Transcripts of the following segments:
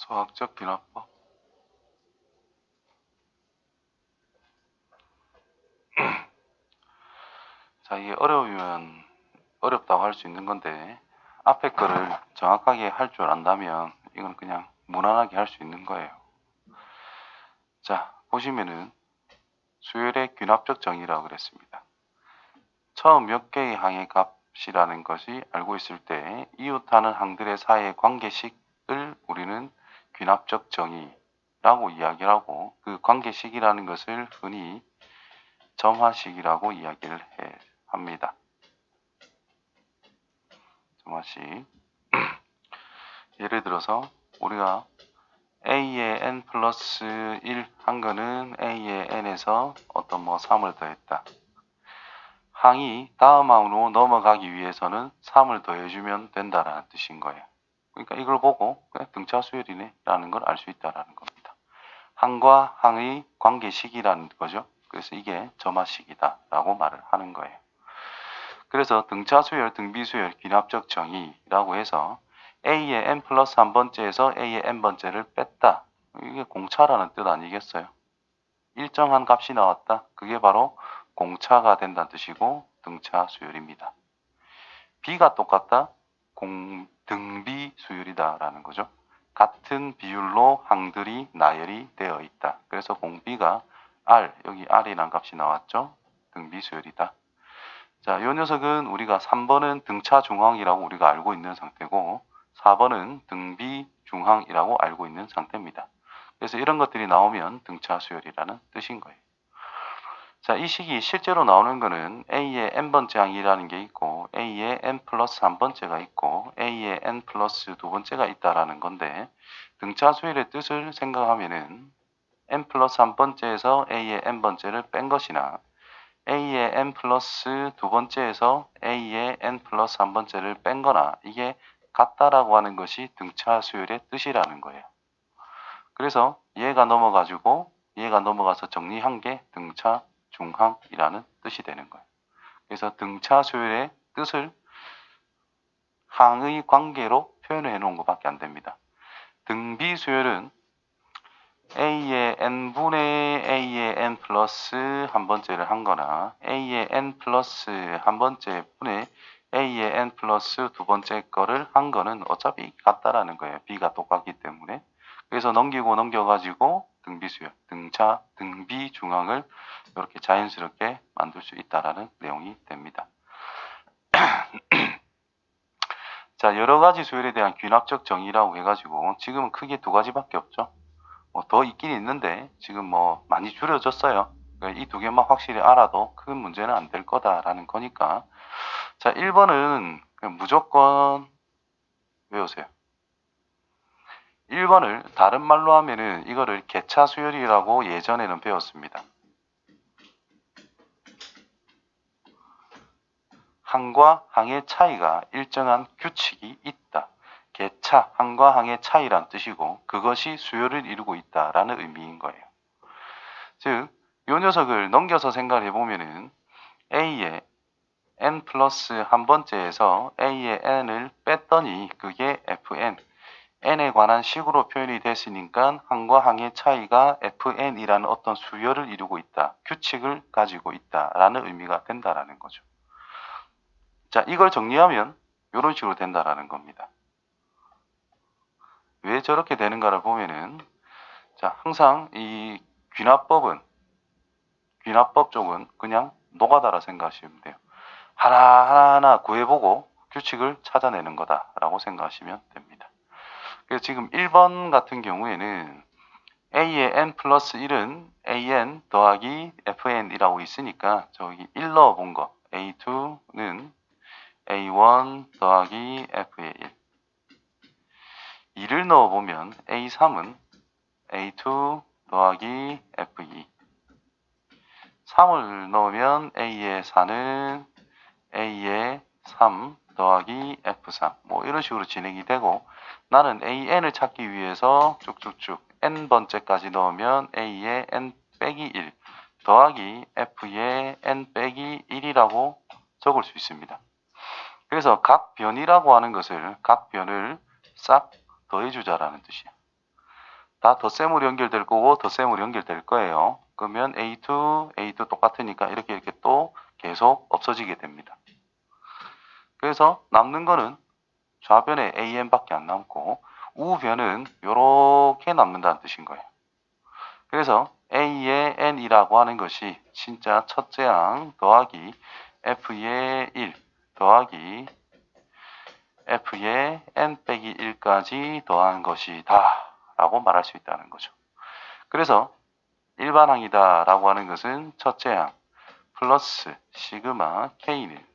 수학적 귀납법. 자, 이게 어려우면 어렵다고 할 수 있는 건데 앞에 거를 정확하게 할 줄 안다면 이건 그냥 무난하게 할 수 있는 거예요. 자, 보시면은 수열의 귀납적 정의라고 그랬습니다. 처음 몇 개의 항의 값이라는 것이 알고 있을 때 이웃하는 항들의 사이의 관계식을 우리는 귀납적 정의라고 이야기하고, 그 관계식이라는 것을 흔히 점화식이라고 이야기를 합니다. 점화식. 예를 들어서 우리가 a의 n 플러스 1 한 거는 a의 n에서 어떤 3을 더했다. 항이 다음 항으로 넘어가기 위해서는 3을 더해주면 된다라는 뜻인 거예요. 그러니까 이걸 보고 그냥 등차 수열이네 라는 걸 알 수 있다라는 겁니다. 항과 항의 관계식이라는 거죠. 그래서 이게 점화식이다 라고 말을 하는 거예요. 그래서 등차 수열, 등비 수열, 귀납적 정의라고 해서 a의 n 플러스 한 번째에서 a의 n 번째를 뺐다. 이게 공차라는 뜻 아니겠어요? 일정한 값이 나왔다. 그게 바로 공차가 된다는 뜻이고 등차 수열입니다. b가 똑같다. 등비 수열이다 라는 거죠. 같은 비율로 항들이 나열이 되어 있다. 그래서 공비가 r, 여기 r이라는 값이 나왔죠. 등비 수열이다. 자, 이 녀석은 우리가 3번은 등차 중항이라고 우리가 알고 있는 상태고 4번은 등비 중항이라고 알고 있는 상태입니다. 그래서 이런 것들이 나오면 등차 수열이라는 뜻인 거예요. 자, 이 식이 실제로 나오는 거는 a의 n번째 항이라는 게 있고 a의 n 플러스 한 번째가 있고 a의 n 플러스 두 번째가 있다라는 건데, 등차 수열의 뜻을 생각하면은 n 플러스 한 번째에서 a의 n 번째를 뺀 것이나 a의 n 플러스 두 번째에서 a의 n 플러스 한 번째를 뺀 거나 이게 같다라고 하는 것이 등차 수열의 뜻이라는 거예요. 그래서 얘가 넘어가서 정리한 게 등차 중항이라는 뜻이 되는 거예요. 그래서 등차 수열의 뜻을 항의 관계로 표현해 놓은 것밖에 안 됩니다. 등비 수열은 a의 n분의 a의 n 플러스 한 번째를 한 거나 a의 n 플러스 한 번째 분의 a의 n 플러스 두 번째 거를 한 거는 어차피 같다라는 거예요. b가 똑같기 때문에. 그래서 넘겨가지고 등비수열, 등비 중항을 이렇게 자연스럽게 만들 수 있다라는 내용이 됩니다. 자, 여러 가지 수열에 대한 귀납적 정의라고 해가지고 지금은 크게 두 가지밖에 없죠. 더 있긴 있는데 지금 많이 줄여졌어요. 이 두 개만 확실히 알아도 큰 문제는 안 될 거다라는 거니까. 자, 1번은 무조건 외우세요. 1번을 다른 말로 하면은 이거를 개차 수열이라고 예전에는 배웠습니다. 항과 항의 차이가 일정한 규칙이 있다. 개차, 항과 항의 차이란 뜻이고 그것이 수열을 이루고 있다라는 의미인 거예요. 즉, 이 녀석을 넘겨서 생각해 보면은 a의 n 플러스 한 번째에서 a의 n을 뺐더니 그게 fn, n에 관한 식으로 표현이 됐으니까 항과 항의 차이가 fn이라는 어떤 수열을 이루고 있다, 규칙을 가지고 있다라는 의미가 된다라는 거죠. 자, 이걸 정리하면 이런 식으로 된다라는 겁니다. 왜 저렇게 되는가를 보면은, 자, 항상 이 귀납법 쪽은 그냥 노가다라 생각하시면 돼요. 하나하나 구해보고 규칙을 찾아내는 거다라고 생각하시면 됩니다. 그래서 지금 1번 같은 경우에는 a의 n 플러스 1은 an 더하기 fn이라고 있으니까 저기 1 넣어본 거, a2는 a1 더하기 f의 1, 2를 넣어보면 a3은 a2 더하기 f2, 3을 넣으면 a의 4는 a의 3 더하기 f3, 이런 식으로 진행이 되고, 나는 an을 찾기 위해서 쭉쭉쭉 n번째까지 넣으면 a의 n 빼기 1 더하기 f의 n 빼기 1이라고 적을 수 있습니다. 그래서 각 변이라고 하는 것을, 각 변을 싹 더해주자라는 뜻이에요. 다 덧셈으로 연결될 거고 덧셈으로 연결될 거예요. 그러면 A2 똑같으니까 이렇게 또 계속 없어지게 됩니다. 그래서 남는 거는 좌변에 AN밖에 안 남고 우변은 이렇게 남는다는 뜻인 거예요. 그래서 A의 N이라고 하는 것이 진짜 첫째 항 더하기 F의 1 더하기 F의 N 빼기 1까지 더한 것이다 라고 말할 수 있다는 거죠. 그래서 일반항이다 라고 하는 것은 첫째 항 플러스 시그마 K는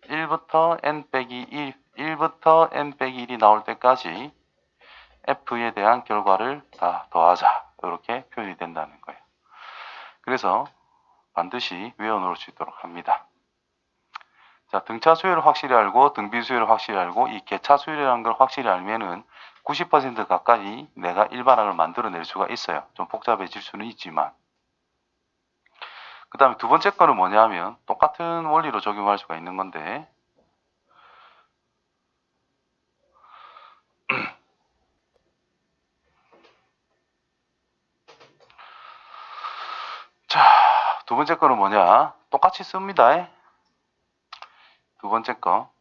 1부터 N 빼기 1, 1부터 N 빼기 1이 나올 때까지 F에 대한 결과를 다 더하자. 이렇게 표현이 된다는 거예요. 그래서 반드시 외워놓을 수 있도록 합니다. 자, 등차 수열을 확실히 알고 등비 수열을 확실히 알고 이 개차 수열이라는 걸 확실히 알면은 90% 가까이 내가 일반항을 만들어낼 수가 있어요. 좀 복잡해질 수는 있지만. 그 다음에 두 번째 거는 뭐냐면 똑같은 원리로 적용할 수가 있는 건데 자, 두 번째 거는 뭐냐? 똑같이 씁니다. 두 번째 거.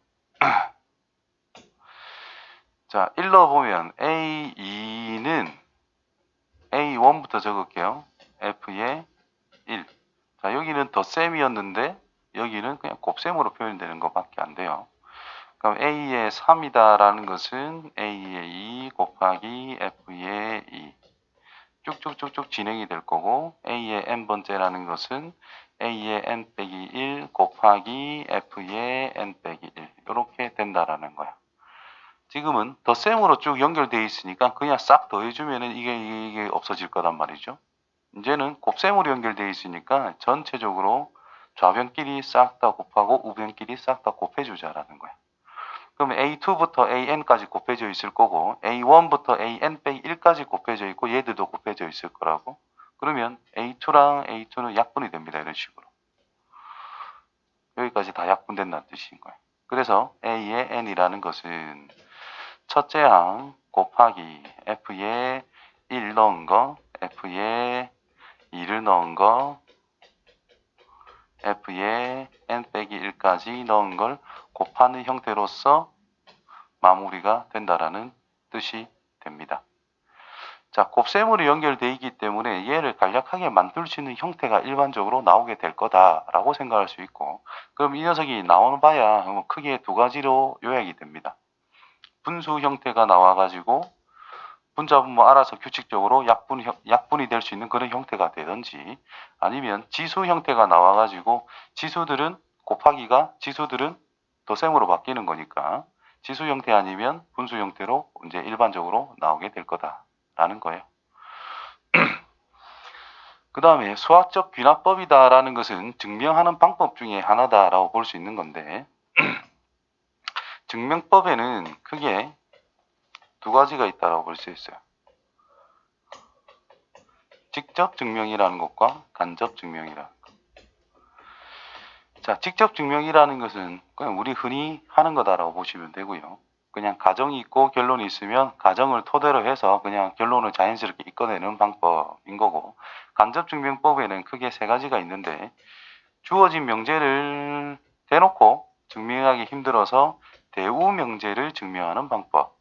자, 일러보면 A2는 A1부터 적을게요. F의 1. 자, 여기는 덧셈이었는데 여기는 그냥 곱셈으로 표현되는 것밖에 안 돼요. 그럼 A의 3이다라는 것은 A의 2 곱하기 F의 2. 쭉쭉쭉쭉 진행이 될 거고 A의 n번째라는 것은 A의 n 빼기 1 곱하기 F의 n 빼기 1 이렇게 된다라는 거야. 지금은 덧셈으로 쭉 연결되어 있으니까 그냥 싹 더해주면 이게 없어질 거란 말이죠. 이제는 곱셈으로 연결되어 있으니까 전체적으로 좌변끼리 싹 다 곱하고 우변끼리 싹 다 곱해주자라는 거야. 그럼 A2부터 AN까지 곱해져 있을 거고 A1부터 AN 빼기 1까지 곱해져 있고 얘들도 곱해져 있을 거라고. 그러면 A2랑 A2는 약분이 됩니다. 이런 식으로. 여기까지 다 약분된다는 뜻인 거예요. 그래서 A의 N이라는 것은 첫째 항 곱하기 F의 1 넣은 거, F의 2를 넣은 거, F의 N 빼기 1까지 넣은 걸 곱하는 형태로서 마무리가 된다라는 뜻이 됩니다. 자, 곱셈으로 연결되어 있기 때문에 얘를 간략하게 만들 수 있는 형태가 일반적으로 나오게 될 거다라고 생각할 수 있고, 그럼 이 녀석이 나오는 봐야 크게 두 가지로 요약이 됩니다. 분수 형태가 나와가지고 분자분 뭐 알아서 규칙적으로 약분이 될 수 있는 그런 형태가 되든지, 아니면 지수 형태가 나와가지고 지수들은 곱하기가 지수들은 덧셈으로 바뀌는 거니까 지수 형태 아니면 분수 형태로 이제 일반적으로 나오게 될 거다라는 거예요. 그 다음에 수학적 귀납법이다라는 것은 증명하는 방법 중에 하나다라고 볼 수 있는 건데 증명법에는 크게 두 가지가 있다고 볼 수 있어요. 직접 증명이라는 것과 간접 증명이라는 것. 자, 직접 증명이라는 것은 그냥 우리 흔히 하는 거다라고 보시면 되고요. 그냥 가정이 있고 결론이 있으면 가정을 토대로 해서 그냥 결론을 자연스럽게 이끌어내는 방법인 거고, 간접 증명법에는 크게 세 가지가 있는데 주어진 명제를 대놓고 증명하기 힘들어서 대우 명제를 증명하는 방법.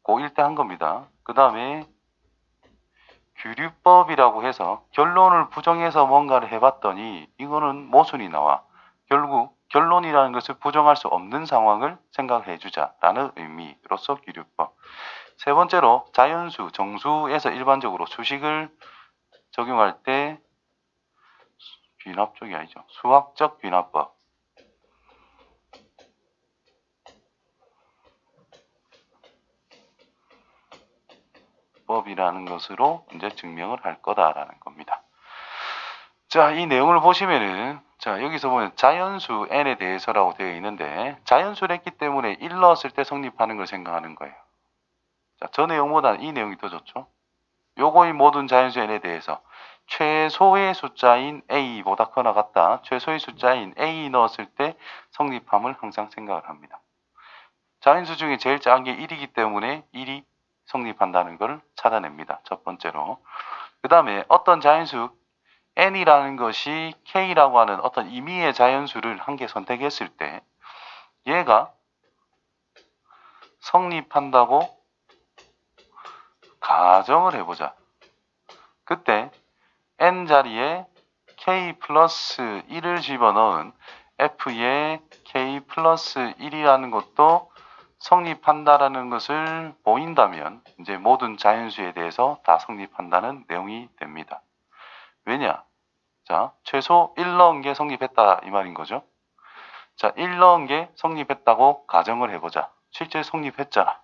고1 때 한 겁니다. 그 다음에 규류법이라고 해서 결론을 부정해서 뭔가를 해봤더니 이거는 모순이 나와. 결국 결론이라는 것을 부정할 수 없는 상황을 생각해 주자라는 의미로서 규류법. 세 번째로 자연수, 정수에서 일반적으로 수식을 적용할 때 귀납 쪽이 아니죠. 수학적 귀납법. 법이라는 것으로 이제 증명을 할 거다라는 겁니다. 자, 이 내용을 보시면은 자, 여기서 보면 자연수 n에 대해서라고 되어 있는데 자연수를 했기 때문에 1 넣었을 때 성립하는 걸 생각하는 거예요. 자, 저 내용보다는 이 내용이 더 좋죠. 요거의 모든 자연수 n에 대해서 최소의 숫자인 a보다 커나 같다. 최소의 숫자인 a 넣었을 때 성립함을 항상 생각을 합니다. 자연수 중에 제일 작은 게 1이기 때문에 1이 성립한다는 걸 찾아냅니다. 첫 번째로. 그 다음에 어떤 자연수 n이라는 것이 k라고 하는 어떤 임의의 자연수를 한 개 선택했을 때 얘가 성립한다고 가정을 해보자. 그때 n 자리에 k 플러스 1을 집어넣은 f의 k 플러스 1이라는 것도 성립한다라는 것을 보인다면 이제 모든 자연수에 대해서 다 성립한다는 내용이 됩니다. 왜냐? 자, 최소 1 넣은 게 성립했다 이 말인 거죠. 자, 1 넣은 게 성립했다고 가정을 해보자. 실제 성립했잖아.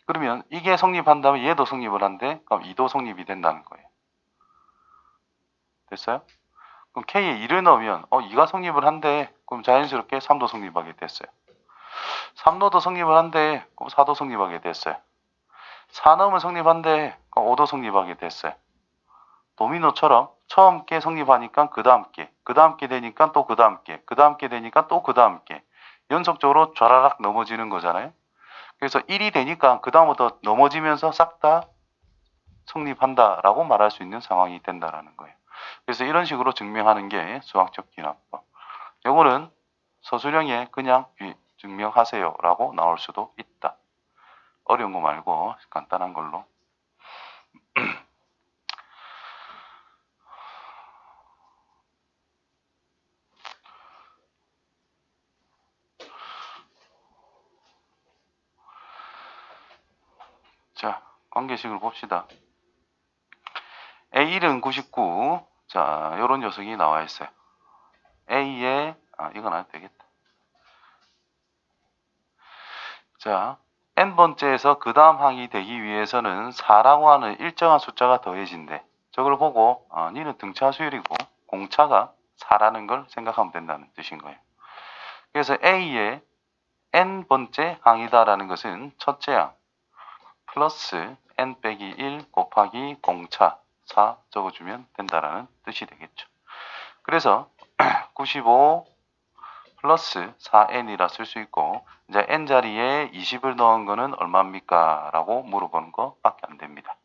그러면 이게 성립한다면 얘도 성립을 한대. 그럼 2도 성립이 된다는 거예요. 됐어요? 그럼 K에 2를 넣으면 2가 성립을 한대. 그럼 자연스럽게 3도 성립하게 됐어요. 3 넣어도 성립을 한대. 그럼 4도 성립하게 됐어요. 4 넣으면 성립한대. 그럼 5도 성립하게 됐어요. 도미노처럼 처음 게 성립하니까 그 다음 게, 그 다음 게 되니까 또 그 다음 게, 그 다음 게 되니까 또 그 다음 게 연속적으로 좌라락 넘어지는 거잖아요. 그래서 1이 되니까 그 다음부터 넘어지면서 싹 다 성립한다라고 말할 수 있는 상황이 된다라는 거예요. 그래서 이런 식으로 증명하는 게 수학적 기납법. 요거는 서술형에 그냥 증명하세요라고 나올 수도 있다. 어려운 거 말고 간단한 걸로. 자, 관계식을 봅시다. A1은 99. 자, 요런 녀석이 나와 있어요. A에, 이건 안 되겠다. 자, n번째에서 그 다음 항이 되기 위해서는 4라고 하는 일정한 숫자가 더해진대. 저걸 보고, 니는 등차 수열이고, 공차가 4라는 걸 생각하면 된다는 뜻인 거예요. 그래서 A의 n번째 항이다라는 것은 첫째 항, 플러스 n 빼기 1 곱하기 공차 4 적어주면 된다라는 뜻이 되겠죠. 그래서 95 플러스 4n이라 쓸 수 있고 이제 n 자리에 20을 넣은 거는 얼마입니까? 라고 물어보는 거 밖에 안 됩니다.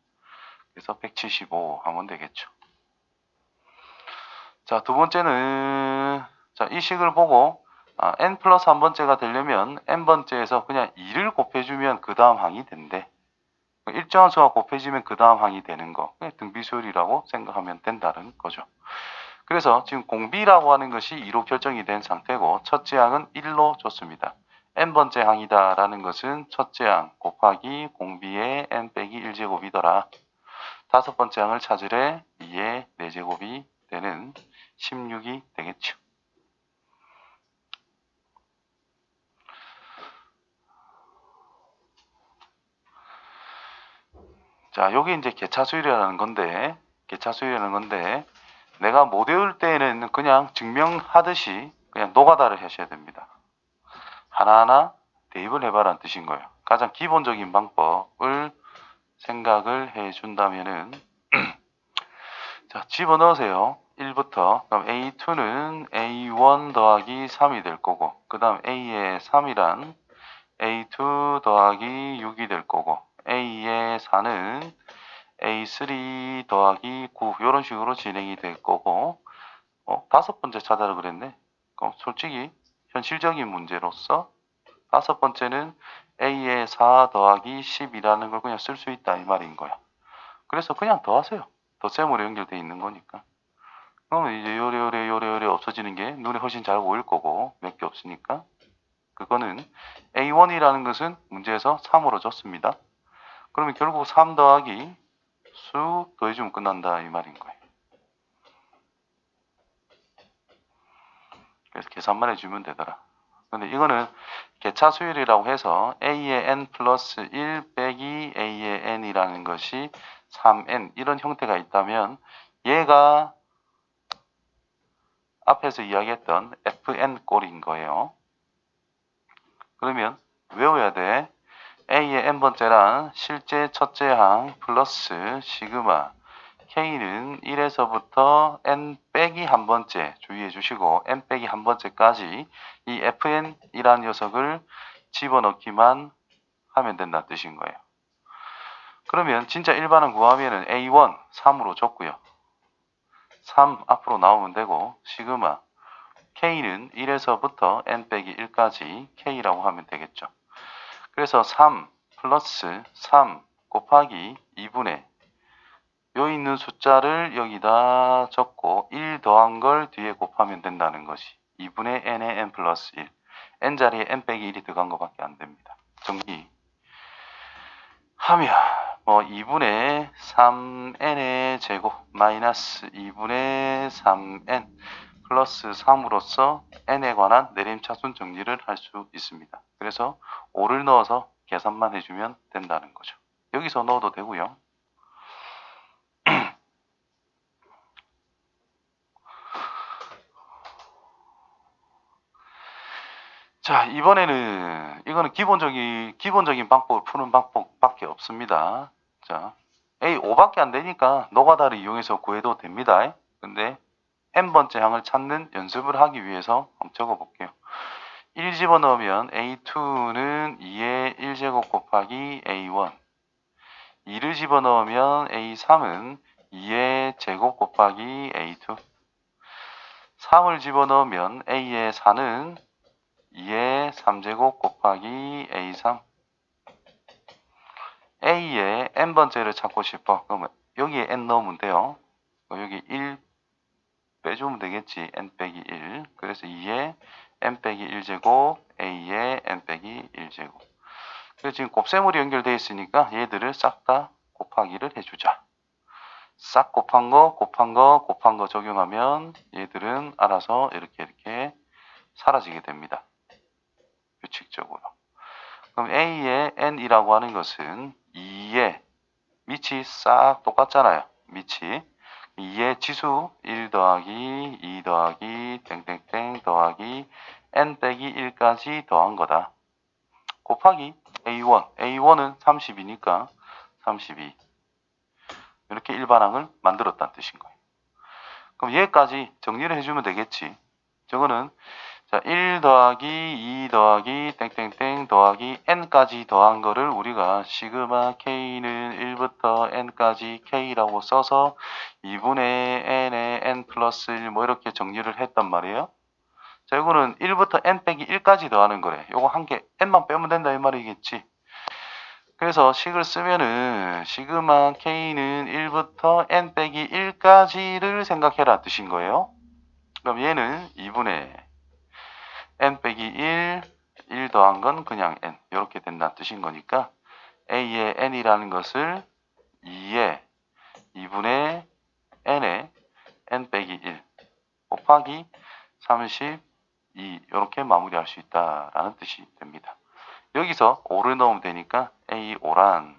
그래서 175 하면 되겠죠. 자, 두 번째는 자, 이 식을 보고 n 플러스 한 번째가 되려면 n번째에서 그냥 2를 곱해주면 그 다음 항이 된대. 일정한 수가 곱해지면 그 다음 항이 되는 거. 등비수열이라고 생각하면 된다는 거죠. 그래서 지금 공비라고 하는 것이 2로 결정이 된 상태고 첫째 항은 1로 줬습니다. n번째 항이다라는 것은 첫째 항 곱하기 공비의 n 빼기 1제곱이더라. 다섯 번째 항을 찾으래 2의 4제곱이 되는 16이 되겠죠. 자, 요게 이제 개차수열이라는 건데 내가 못 외울 때에는 그냥 증명하듯이 그냥 노가다를 하셔야 됩니다. 하나하나 대입을 해봐라는 뜻인 거예요. 가장 기본적인 방법을 생각을 해준다면은 자, 집어넣으세요. 1부터 그럼 A2는 A1 더하기 3이 될 거고 그 다음 A의 3이란 A2 더하기 6이 될 거고 A의 4는 A3 더하기 9 이런 식으로 진행이 될 거고 다섯 번째 찾아라 그랬네. 그럼 솔직히 현실적인 문제로서 다섯 번째는 A의 4 더하기 10이라는 걸 그냥 쓸 수 있다 이 말인 거야. 그래서 그냥 더하세요. 덧셈으로 연결되어 있는 거니까. 그러면 이제 요래 없어지는 게 눈에 훨씬 잘 보일 거고 몇 개 없으니까. 그거는 A1이라는 것은 문제에서 3으로 줬습니다. 그러면 결국 3 더하기 수 더해주면 끝난다 이 말인 거예요. 그래서 계산만 해주면 되더라. 근데 이거는 개차수열이라고 해서 A의 n 플러스 1 빼기 A의 n이라는 것이 3n 이런 형태가 있다면 얘가 앞에서 이야기했던 fn 꼴인 거예요. 그러면 외워야 돼. A의 n번째란 실제 첫째 항 플러스 시그마 K는 1에서부터 n 빼기 한 번째 주의해 주시고 n 빼기 한 번째까지 이 fn이라는 녀석을 집어넣기만 하면 된다는 뜻인 거예요. 그러면 진짜 일반항 구하면은 A1 3으로 줬고요. 3 앞으로 나오면 되고 시그마 K는 1에서부터 n 빼기 1까지 K라고 하면 되겠죠. 그래서 3 플러스 3 곱하기 2분의 여기 있는 숫자를 여기다 적고 1 더한 걸 뒤에 곱하면 된다는 것이 2분의 n에 n 플러스 1 n 자리에 n 빼기 1이 들어간 것밖에 안 됩니다. 정리하면 뭐 2분의 3n의 제곱 마이너스 2분의 3n 플러스 3으로써 n에 관한 내림차순 정리를 할 수 있습니다. 그래서 5를 넣어서 계산만 해주면 된다는 거죠. 여기서 넣어도 되고요. 자, 이번에는 이거는 기본적인 방법을 푸는 방법밖에 없습니다. 자, A 5밖에 안 되니까 노가다를 이용해서 구해도 됩니다. 근데 n번째 항을 찾는 연습을 하기 위해서 한번 적어볼게요. 1 집어넣으면 A2는 2의 1제곱 곱하기 A1 2를 집어넣으면 A3은 2의 제곱 곱하기 A2 3을 집어넣으면 A의 4는 2의 3제곱 곱하기 A3 A의 n번째를 찾고 싶어. 그러면 여기에 n 넣으면 돼요. 여기 1 빼주면 되겠지. n 빼기 1 그래서 2의 n 빼기 1제곱 A의 n 빼기 1제곱 그래서 지금 곱셈으로 연결되어 있으니까 얘들을 싹 다 곱하기를 해주자. 싹 곱한 거 적용하면 얘들은 알아서 이렇게 사라지게 됩니다. 규칙적으로. 그럼 A의 n이라고 하는 것은 2의 밑이 싹 똑같잖아요. 밑이 2의 지수 1 더하기 2 더하기 땡땡땡 더하기 n 빼기 1까지 더한 거다. 곱하기 A1. A1은 30이니까 32. 이렇게 일반항을 만들었다는 뜻인 거예요. 그럼 얘까지 정리를 해주면 되겠지. 저거는 자, 1 더하기 2 더하기 땡땡땡 더하기 n까지 더한 거를 우리가 시그마 k는 1부터 n까지 k라고 써서 2분의 n에 n 플러스 1 뭐 이렇게 정리를 했단 말이에요. 자, 이거는 1부터 n 빼기 1까지 더하는 거래. 요거 한 개 n만 빼면 된다 이 말이겠지. 그래서 식을 쓰면은 시그마 k는 1부터 n 빼기 1까지를 생각해라 뜻인 거예요. 그럼 얘는 2분의 n 빼기 1 더한 건 그냥 n 이렇게 된다는 뜻인 거니까 a의 n이라는 것을 2분의 n에 n 빼기 1 곱하기 32 이렇게 마무리할 수 있다라는 뜻이 됩니다. 여기서 5를 넣으면 되니까 a5란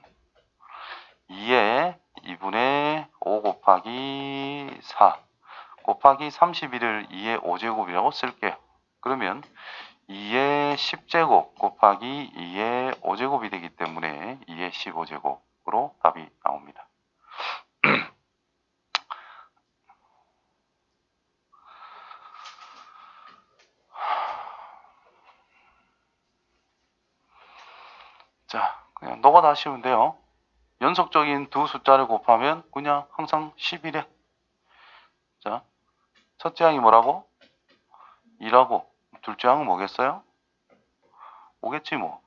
2에 2분의 5 곱하기 4 곱하기 31을 2의 5제곱이라고 쓸게요. 그러면 2의 10제곱 곱하기 2의 5제곱이 되기 때문에 2의 15제곱으로 답이 나옵니다. 자, 그냥 너가 하시면 돼요. 연속적인 두 숫자를 곱하면 그냥 항상 11에. 자, 첫째 항이 뭐라고? 2라고. 둘째 항은 뭐겠어요? 오겠지 뭐.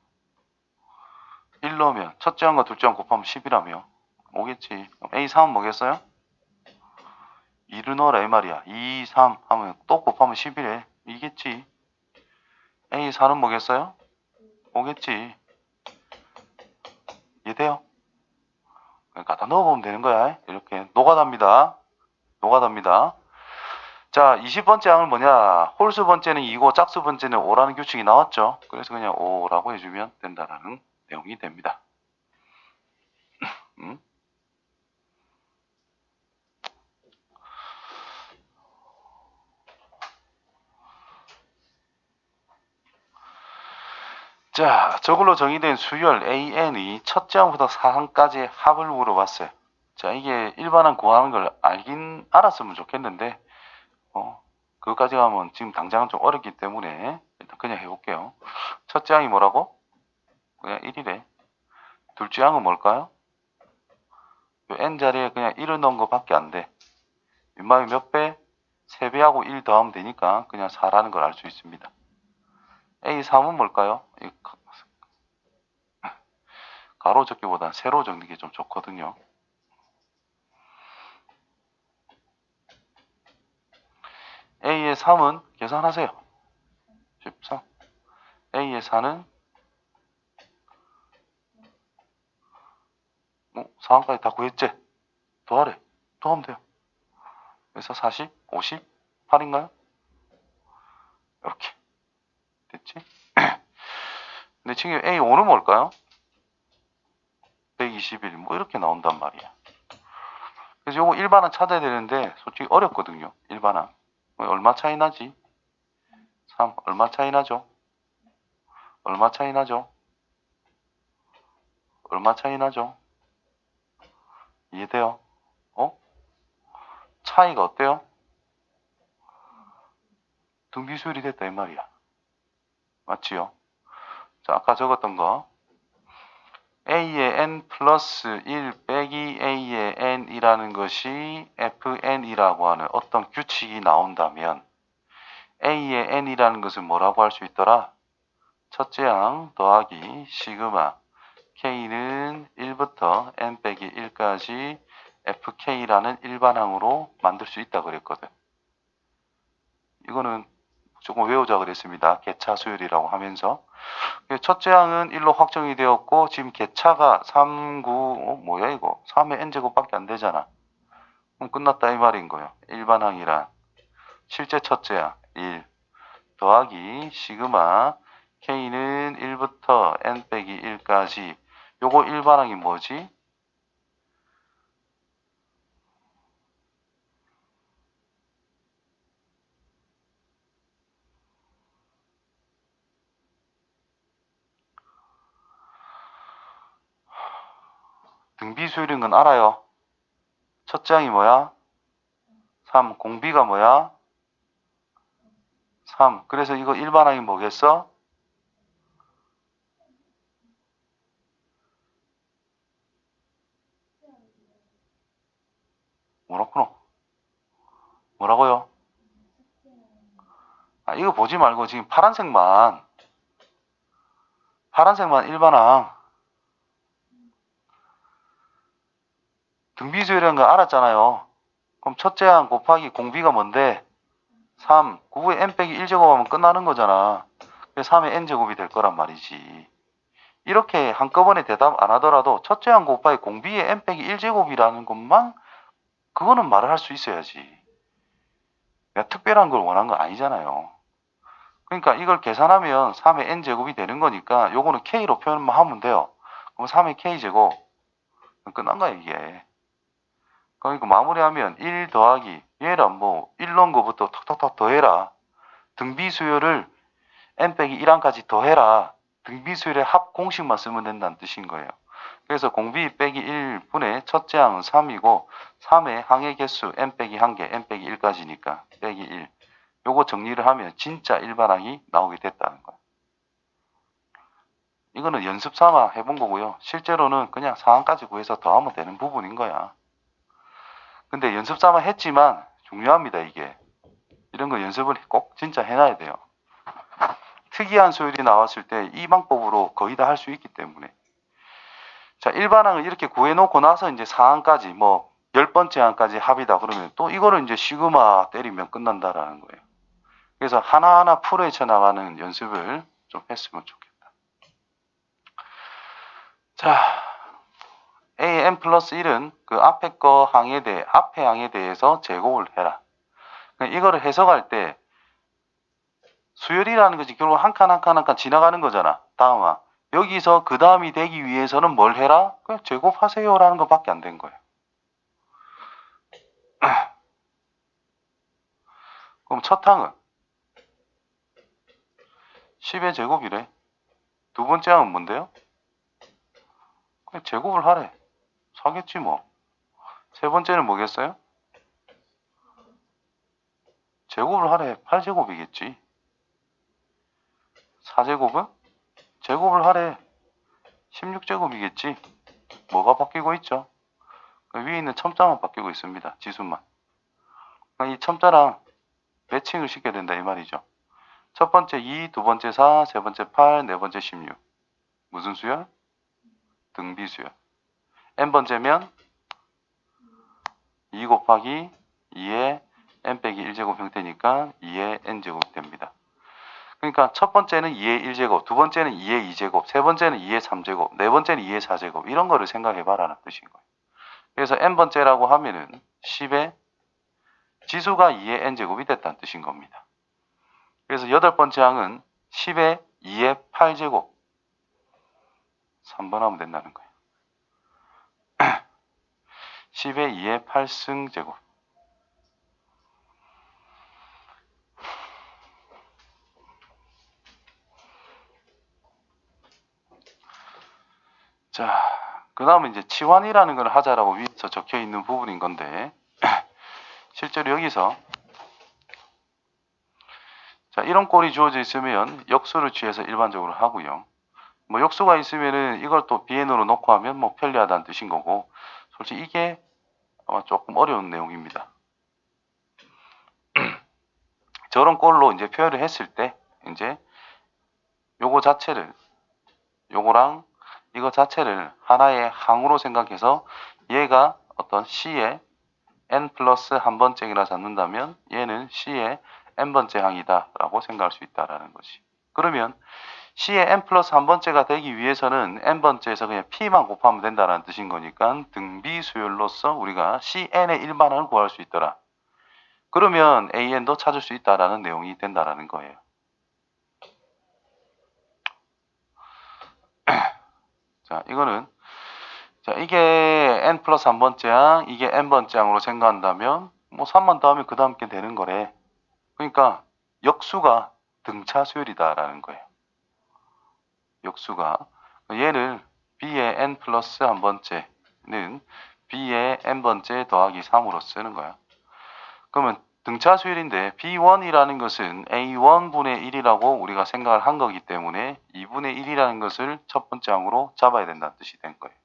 1 넣으면 첫째 항과 둘째 항 곱하면 10이라며. 오겠지. 그럼 A3은 뭐겠어요? 2를 넣어라 이 말이야. 2, 3 하면 또 곱하면 11에. 이겠지. A4는 뭐겠어요? 오겠지. 이해돼요? 그러니까 다 넣어보면 되는 거야. 이렇게 노가다입니다. 노가다입니다. 자, 20번째 항은 뭐냐? 홀수 번째는 2고 짝수 번째는 5라는 규칙이 나왔죠. 그래서 그냥 5라고 해주면 된다라는 내용이 됩니다. 자, 저걸로 정의된 수열 AN이 첫째 항부터 4항까지의 합을 물어봤어요. 자, 이게 일반항 구하는 걸 알았으면 좋겠는데 그것까지 가면 지금 당장은 좀 어렵기 때문에 일단 그냥 해볼게요. 첫째 항이 뭐라고? 그냥 1이래. 둘째 항은 뭘까요? 요 n 자리에 그냥 1을 넣은 거밖에 안 돼. 윗마이 몇 배? 3배하고 1 더하면 되니까 그냥 4라는 걸 알 수 있습니다. A3은 뭘까요? 가로 적기보다 세로 적는 게 좀 좋거든요. A의 3은 계산하세요. 13. A의 4는 4항까지 다 구했지? 더하래. 더하면 돼요. 그래서 40, 50, 8인가요? 이렇게 됐지? 근데 지금 A5는 뭘까요? 121, 뭐 이렇게 나온단 말이야. 그래서 요거 일반항 찾아야 되는데 솔직히 어렵거든요. 일반항. 얼마 차이 나지? 3. 얼마 차이 나죠? 얼마 차이 나죠? 얼마 차이 나죠? 이해돼요? 차이가 어때요? 등비수열이 됐다 이 말이야. 맞지요? 자, 아까 적었던 거 A의 n 플러스 1 빼기 A의 n이라는 것이 Fn이라고 하는 어떤 규칙이 나온다면 A의 n이라는 것을 뭐라고 할 수 있더라? 첫째 항 더하기 시그마 K는 1부터 n 빼기 1까지 FK라는 일반항으로 만들 수 있다 그랬거든. 이거는 조금 외우자 그랬습니다. 개차 수열이라고 하면서 첫째 항은 1로 확정이 되었고 지금 개차가 3, 9, 뭐야 이거 3의 n제곱밖에 안 되잖아. 그럼 끝났다 이 말인 거예요. 일반항이란 실제 첫째 항 1 더하기 시그마 K는 1부터 n 빼기 1까지 요거 일반항이 뭐지? 등비수열인 건 알아요. 첫째 항이 뭐야? 3. 공비가 뭐야? 3. 그래서 이거 일반항이 뭐겠어? 뭐라구나? 뭐라고요? 이거 보지 말고 지금 파란색만 일반항 등비수열이라는 거 알았잖아요. 그럼 첫째 항 곱하기 공비가 뭔데? 3. 9에 n 빼기 1제곱하면 끝나는 거잖아. 그래서 3의 n제곱이 될 거란 말이지. 이렇게 한꺼번에 대답 안 하더라도 첫째 항 곱하기 공비의 n 빼기 1제곱이라는 것만 그거는 말을 할 수 있어야지. 내가 특별한 걸 원한 건 아니잖아요. 그러니까 이걸 계산하면 3의 n제곱이 되는 거니까 요거는 k로 표현만 하면 돼요. 그럼 3의 k제곱 끝난 거야 이게. 그러니까 마무리하면 1 더하기 얘랑 뭐 1 넣은 거부터 톡톡톡 더해라. 등비수열을 n 빼기 1항까지 더해라. 등비수열의 합 공식만 쓰면 된다는 뜻인 거예요. 그래서 공비 빼기 1분의 첫째 항은 3이고 3의 항의 개수 n 빼기 1개, n 빼기 1까지니까 빼기 1. 요거 정리를 하면 진짜 일반항이 나오게 됐다는 거예요. 이거는 연습 삼아 해본 거고요. 실제로는 그냥 상항까지 구해서 더하면 되는 부분인 거야. 근데 연습 삼아 했지만 중요합니다 이게. 이런 거 연습을 꼭 진짜 해놔야 돼요. 특이한 수열이 나왔을 때 이 방법으로 거의 다 할 수 있기 때문에. 자, 일반항을 이렇게 구해놓고 나서 이제 상항까지 뭐 10번째 항까지 합이다 그러면 또 이거를 이제 시그마 때리면 끝난다라는 거예요. 그래서 하나하나 풀어헤쳐 나가는 연습을 좀 했으면 좋겠다. 자, AN 플러스 1은 그 앞에 앞에 항에 대해서 제곱을 해라. 이거를 해석할 때 수열이라는 것이 결국 한 칸 한 칸 한 칸 지나가는 거잖아. 다음 항. 여기서 그 다음이 되기 위해서는 뭘 해라? 그냥 제곱하세요라는 것밖에 안 된 거예요. 그럼 첫 항은 10의 제곱이래. 두 번째 항은 뭔데요? 그냥 제곱을 하래. 사겠지 뭐. 세 번째는 뭐겠어요? 제곱을 하래. 8제곱이겠지. 4제곱은? 제곱을 하래. 16제곱이겠지. 뭐가 바뀌고 있죠? 위에 있는 첨자만 바뀌고 있습니다. 지수만. 이 첨자랑 매칭을 시켜야 된다 이 말이죠. 첫 번째 2, 두 번째 4, 세 번째 8, 네 번째 16. 무슨 수열? 등비수열. n번째면 2 곱하기 2의 n 빼기 1제곱 형태니까 2의 n제곱이 됩니다. 그러니까 첫 번째는 2의 1제곱, 두 번째는 2의 2제곱, 세 번째는 2의 3제곱, 네 번째는 2의 4제곱 이런 거를 생각해봐라는 뜻인 거예요. 그래서 n번째라고 하면은 10의 지수가 2의 n제곱이 됐다는 뜻인 겁니다. 그래서 여덟 번째 항은 10의 2의 8제곱 3번 하면 된다는 거예요. 10의 2의 8승제곱. 자, 그 다음에 이제 치환이라는 걸 하자라고 위에서 적혀 있는 부분인 건데, 실제로 여기서, 자, 이런 꼴이 주어져 있으면 역수를 취해서 일반적으로 하고요. 뭐 역수가 있으면은 이걸 또 bn으로 놓고 하면 뭐 편리하다는 뜻인 거고, 솔직히 이게 아마 조금 어려운 내용입니다. 저런 꼴로 이제 표현을 했을 때, 이제 요거 자체를, 요거랑 이거 자체를 하나의 항으로 생각해서 얘가 어떤 C의 n 플러스 한 번째이라 잡는다면 얘는 C의 n번째 항이다 라고 생각할 수 있다라는 것이. 그러면 C의 n 플러스 한 번째가 되기 위해서는 n번째에서 그냥 P만 곱하면 된다는 뜻인 거니까 등비수열로서 우리가 Cn의 일반항을 구할 수 있더라. 그러면 AN도 찾을 수 있다라는 내용이 된다라는 거예요. 자, 이거는 자, 이게 n 플러스 한 번째 항, 이게 n번째 항으로 생각한다면 뭐 3만 더하면 그 다음 게 되는 거래. 그러니까 역수가 등차 수열이다라는 거예요. 역수가 얘를 b의 n 플러스 한 번째는 b의 n번째 더하기 3으로 쓰는 거야. 그러면 등차 수열인데 b1이라는 것은 a1분의 1이라고 우리가 생각을 한 거기 때문에 2분의 1이라는 것을 첫 번째 항으로 잡아야 된다는 뜻이 된 거예요.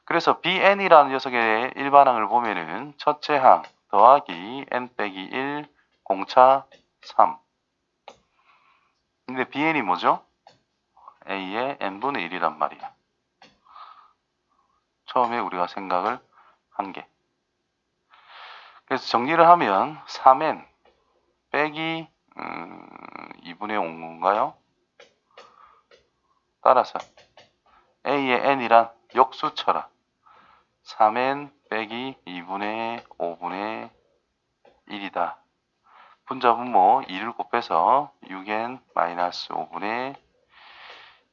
그래서 bn이라는 녀석의 일반항을 보면은 첫째 항 더하기 n 빼기 1 공차 3. 근데 bn이 뭐죠? a의 n분의 1이란 말이야. 처음에 우리가 생각을 한 게. 그래서 정리를 하면 3n 빼기 2분의 5인가요? 따라서 a의 n이란 역수쳐라. 3n 빼기 2분의 5분의 1이다. 분자분모 2를 곱해서 6n 마이너스 5분의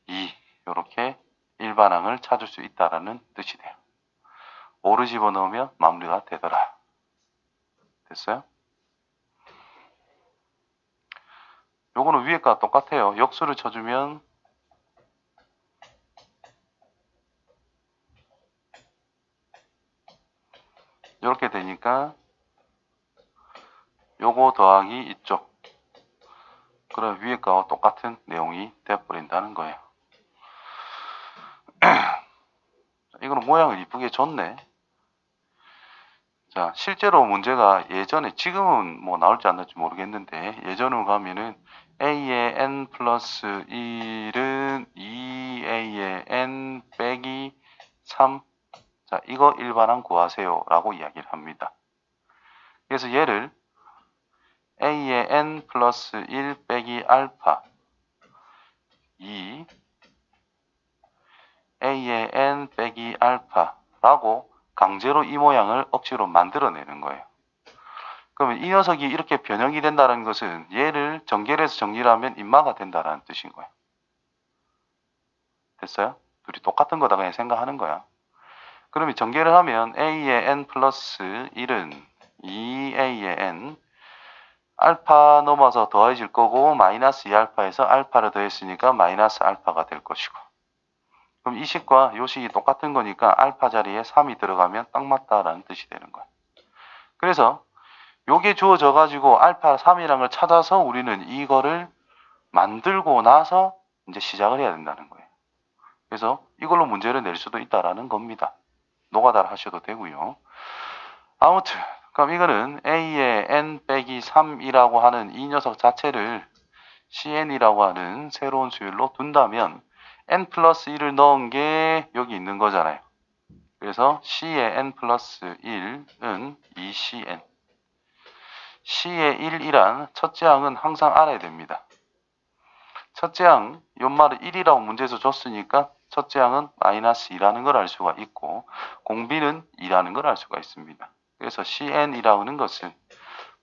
2 이렇게 일반항을 찾을 수 있다라는 뜻이 돼요. 5를 집어넣으면 마무리가 되더라. 됐어요? 요거는 위에가 똑같아요. 역수를 쳐주면 이렇게 되니까 요거 더하기 이쪽. 그럼 위에 거와 똑같은 내용이 되어버린다는 거예요. 이거는 모양을 이쁘게 줬네. 자, 실제로 문제가 예전에, 지금은 뭐 나올지 안 나올지 모르겠는데, 예전으로 가면은 a의 n 플러스 1은 2a의 n 빼기 3. 자, 이거 일반항 구하세요 라고 이야기를 합니다. 그래서 얘를 a의 n 플러스 1 빼기 알파 2 a의 n 빼기 알파라고 강제로 이 모양을 억지로 만들어내는 거예요. 그러면 이 녀석이 이렇게 변형이 된다는 것은 얘를 전개해서 정리를 하면 인마가 된다는 뜻인 거예요. 됐어요? 둘이 똑같은 거다 그냥 생각하는 거야. 그러면 전개를 하면 a의 n 플러스 1은 2a의 n 알파 넘어서 더해질 거고 마이너스 2알파에서 알파를 더했으니까 마이너스 알파가 될 것이고, 그럼 이 식과 요 식이 똑같은 거니까 알파 자리에 3이 들어가면 딱 맞다라는 뜻이 되는 거야. 그래서 요게 주어져 가지고 알파 3이라는 걸 찾아서 우리는 이거를 만들고 나서 이제 시작을 해야 된다는 거예요. 그래서 이걸로 문제를 낼 수도 있다라는 겁니다. 노가다를 하셔도 되고요. 아무튼 그럼 이거는 a의 n 빼기 3이라고 하는 이 녀석 자체를 cn이라고 하는 새로운 수열로 둔다면 n 플러스 1을 넣은 게 여기 있는 거잖아요. 그래서 c의 n 플러스 1은 2cn. c의 1이란 첫째 항은 항상 알아야 됩니다. 첫째 항, 연말을 1이라고 문제에서 줬으니까 첫째 항은 마이너스 2라는 걸 알 수가 있고 공비는 2라는 걸 알 수가 있습니다. 그래서 cn이라고 하는 것은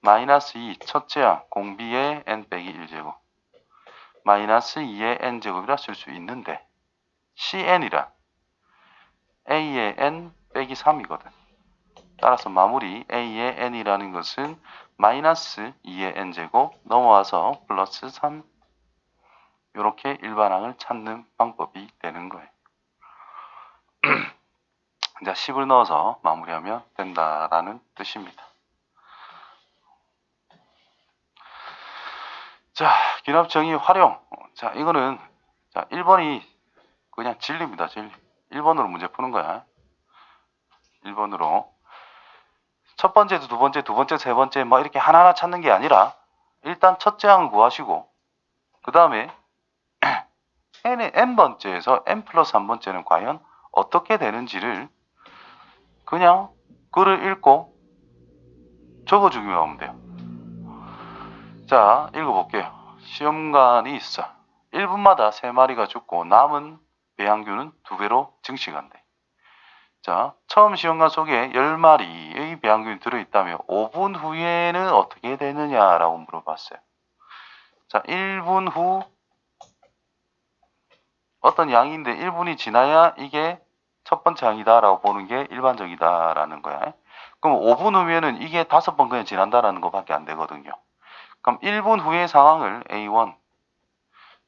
마이너스 2 첫째 항 공비의 n 빼기 1제곱 마이너스 2의 n제곱이라 쓸 수 있는데 cn이란 a의 n 빼기 3이거든. 따라서 마무리 a의 n이라는 것은 마이너스 2의 n제곱 넘어와서 플러스 3 이렇게 일반항을 찾는 방법이 되는 거예요. 이제 10을 넣어서 마무리하면 된다라는 뜻입니다. 자, 기납정의 활용. 자, 이거는 자 1번이 그냥 진리입니다. 진리. 1번으로 문제 푸는 거야. 1번으로. 첫 번째도 두 번째, 두 번째, 세 번째 뭐 이렇게 하나하나 찾는 게 아니라 일단 첫째 항을 구하시고 그 다음에 n의 n번째에서 n 플러스 1번째는 과연 어떻게 되는지를 그냥 글을 읽고 적어주기만 하면 돼요. 자, 읽어볼게요. 시험관이 있어. 1분마다 3마리가 죽고 남은 배양균은 2배로 증식한대. 자, 처음 시험관 속에 10마리의 배양균이 들어있다면 5분 후에는 어떻게 되느냐라고 물어봤어요. 자, 1분 후 어떤 양인데 1분이 지나야 이게 첫 번째 양이다라고 보는 게 일반적이다라는 거야. 그럼 5분 후면은 이게 5번 그냥 지난다라는 것밖에 안 되거든요. 그럼 1분 후의 상황을 A1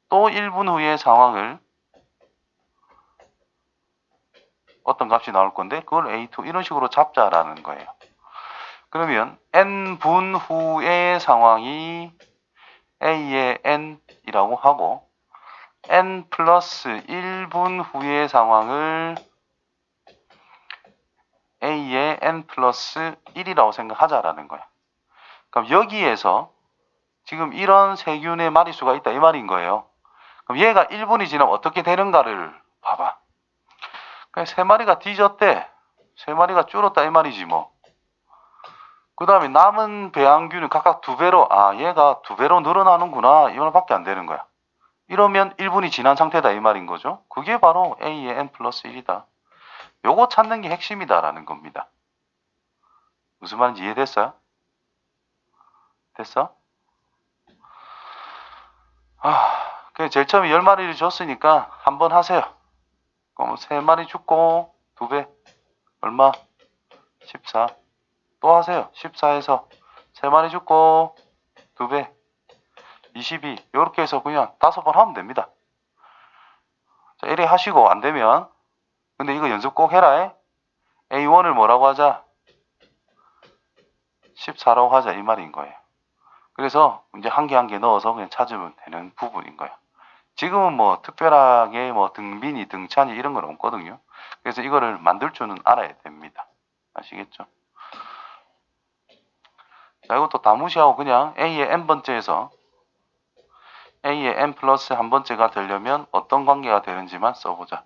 또 1분 후의 상황을 어떤 값이 나올 건데 그걸 A2 이런 식으로 잡자라는 거예요. 그러면 n분 후의 상황이 A의 n이라고 하고 n 플러스 1분 후의 상황을 A의 n 플러스 1이라고 생각하자라는 거야. 그럼 여기에서 지금 이런 세균의 마리수가 있다 이 말인 거예요. 그럼 얘가 1분이 지나면 어떻게 되는가를 봐봐. 그냥 3마리가 뒤졌대. 3마리가 줄었다 이 말이지 뭐. 그 다음에 남은 배양균은 각각 2배로 얘가 2배로 늘어나는구나 이 말밖에 안 되는 거야. 이러면 1분이 지난 상태다 이 말인 거죠. 그게 바로 A의 n 플러스 1이다. 요거 찾는 게 핵심이다라는 겁니다. 무슨 말인지 이해됐어요? 됐어? 제일 처음에 10마리를 줬으니까 한번 하세요. 그럼 3마리 죽고 2배 얼마? 14. 또 하세요. 14에서 3마리 죽고 2배 22. 이렇게 해서 그냥 5번 하면 됩니다. 자, 이래 하시고 안 되면 근데 이거 연습 꼭 해라. A1을 뭐라고 하자? 14라고 하자 이 말인 거예요. 그래서 이제 한 개 한 개 넣어서 그냥 찾으면 되는 부분인 거예요. 지금은 뭐 특별하게 뭐 등빈이 등찬이 이런 건 없거든요. 그래서 이거를 만들 줄은 알아야 됩니다. 아시겠죠? 자, 이것도 다 무시하고 그냥 A의 n번째에서 A의 n 플러스 한 번째가 되려면 어떤 관계가 되는지만 써보자.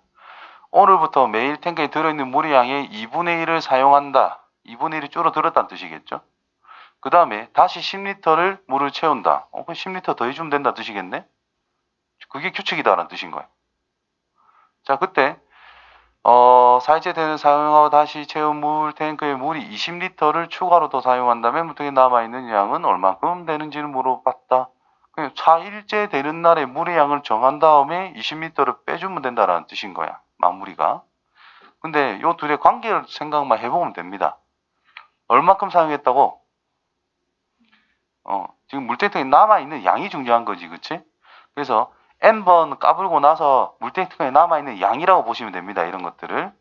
오늘부터 매일 탱크에 들어있는 물의 양의 2분의 1을 사용한다. 2분의 1이 줄어들었다는 뜻이겠죠? 그 다음에 다시 10리터를 물을 채운다. 그럼 10리터 더 해주면 된다는 뜻이겠네? 그게 규칙이다라는 뜻인 거예요. 자, 그때 사이제되는 사용하고 다시 채운 물 탱크에 물이 20리터를 추가로 더 사용한다면 물통에 남아있는 양은 얼마큼 되는지를 물어봤다. 그냥 4일째 되는 날에 물의 양을 정한 다음에 20리터를 빼주면 된다라는 뜻인 거야. 마무리가. 근데 요 둘의 관계를 생각만 해보면 됩니다. 얼마큼 사용했다고? 지금 물탱크에 남아있는 양이 중요한 거지, 그치? 그래서 n번 까불고 나서 물탱크에 남아있는 양이라고 보시면 됩니다. 이런 것들을.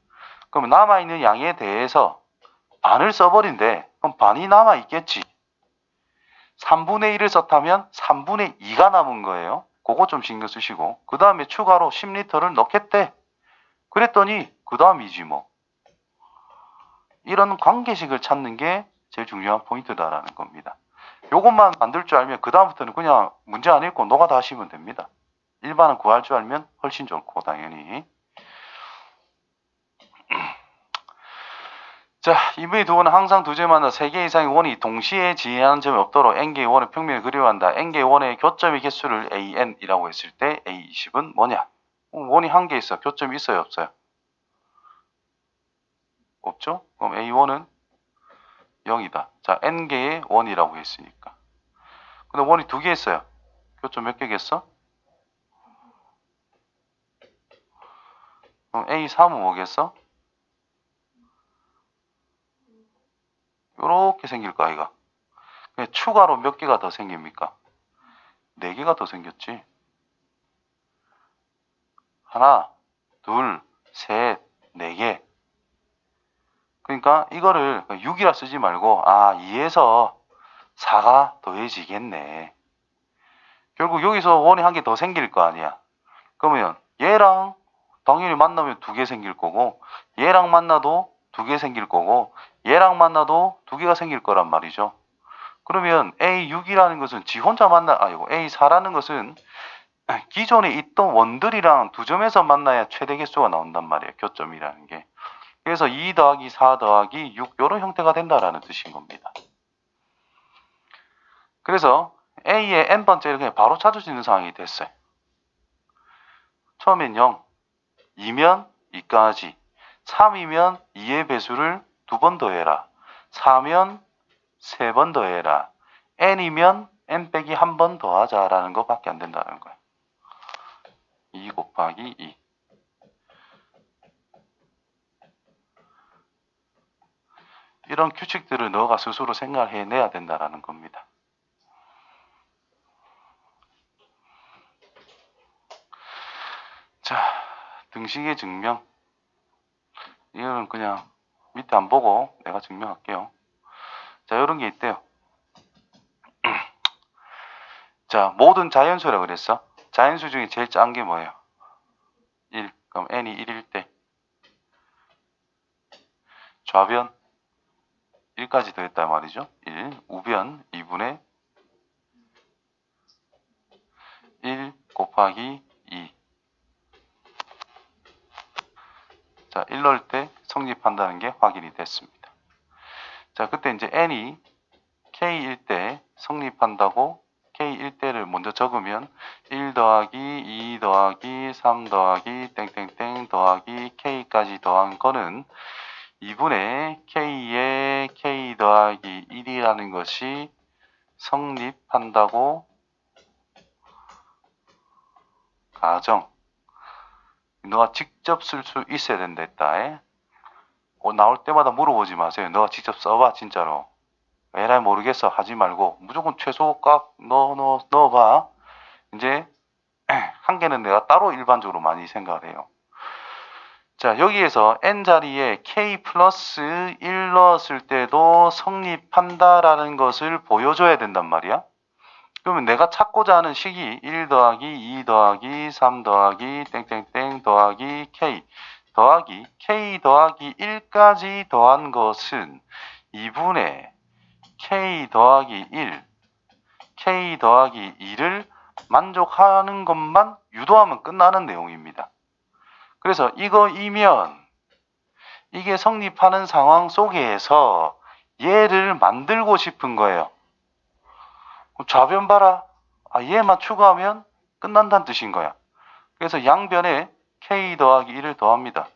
그럼 남아있는 양에 대해서 반을 써버린대. 그럼 반이 남아있겠지. 3분의 1을 썼다면 3분의 2가 남은 거예요. 그거 좀 신경 쓰시고 그 다음에 추가로 10리터를 넣겠대. 그랬더니 그 다음이지 뭐. 이런 관계식을 찾는 게 제일 중요한 포인트다라는 겁니다. 요것만 만들 줄 알면 그 다음부터는 그냥 문제 안 읽고 노가다 하시면 됩니다. 일반은 구할 줄 알면 훨씬 좋고 당연히. 자, 이분이 두 번은 항상 두 점마다 3개 이상의 원이 동시에 지나는 점이 없도록 n개의 원의 평면을 그려한다. n개의 원의 교점의 개수를 an이라고 했을 때 a20은 뭐냐? 원이 한 개 있어. 교점이 있어요, 없어요? 없죠? 그럼 a1은 0이다. 자, n개의 원이라고 했으니까. 근데 원이 두 개 있어요. 교점 몇 개겠어? 그럼 a3은 뭐겠어? 요렇게 생길 거 아이가. 추가로 몇 개가 더 생깁니까? 4개가 더 생겼지. 하나, 둘, 셋, 4개. 그러니까 이거를 6이라 쓰지 말고 2에서 4가 더해지겠네. 결국 여기서 원이 한 개 더 생길 거 아니야. 그러면 얘랑 당연히 만나면 2개 생길 거고 얘랑 만나도 2개 생길 거고 얘랑 만나도 2개가 생길 거란 말이죠. 그러면 A6이라는 것은 지 혼자 A4라는 것은 기존에 있던 원들이랑 두 점에서 만나야 최대 개수가 나온단 말이에요. 교점이라는 게. 그래서 2 더하기 4 더하기 6 이런 형태가 된다라는 뜻인 겁니다. 그래서 A의 n번째를 그냥 바로 찾을 수 있는 상황이 됐어요. 처음엔 0, 2면 2까지, 3이면 2의 배수를 2번 더해라, 4면 3번 더해라, n이면 n 빼기 1번 더하자라는 것밖에 안 된다는 거예요. 2 곱하기 2. 이런 규칙들을 너가 스스로 생각을 해내야 된다는 겁니다. 자, 등식의 증명. 이거는 그냥 밑에 안 보고 내가 증명할게요. 자, 이런 게 있대요. 자, 모든 자연수라고 그랬어. 자연수 중에 제일 짠 게 뭐예요? 1. 그럼 n이 1일 때 좌변 1까지 더했단 말이죠. 1. 우변 2분의 1 곱하기 2. 자, 1 넣을 때 성립한다는 게 확인이 됐습니다. 자, 그때 이제 n이 k일 때 성립한다고 k일 때를 먼저 적으면 1 더하기 2 더하기 3 더하기 땡땡땡 더하기 k까지 더한 거는 2분의 k의 k 더하기 1이라는 것이 성립한다고 가정. 너가 직접 쓸 수 있어야 된다 했다. 나올 때마다 물어보지 마세요. 너가 직접 써봐 진짜로. 에라이 모르겠어 하지 말고 무조건 최소값 넣어봐. 이제 한 개는 내가 따로 일반적으로 많이 생각을 해요. 자, 여기에서 n자리에 k 플러스 1 넣었을 때도 성립한다라는 것을 보여줘야 된단 말이야. 그러면 내가 찾고자 하는 식이 1 더하기 2 더하기 3 더하기 땡땡땡 더하기 k 더하기 k 더하기 1까지 더한 것은 2분의 k 더하기 1, k 더하기 2를 만족하는 것만 유도하면 끝나는 내용입니다. 그래서 이거이면 이게 성립하는 상황 속에서 얘를 만들고 싶은 거예요. 좌변 봐라. 얘만 추가하면 끝난다는 뜻인 거야. 그래서 양변에 k 더하기 1을 더합니다.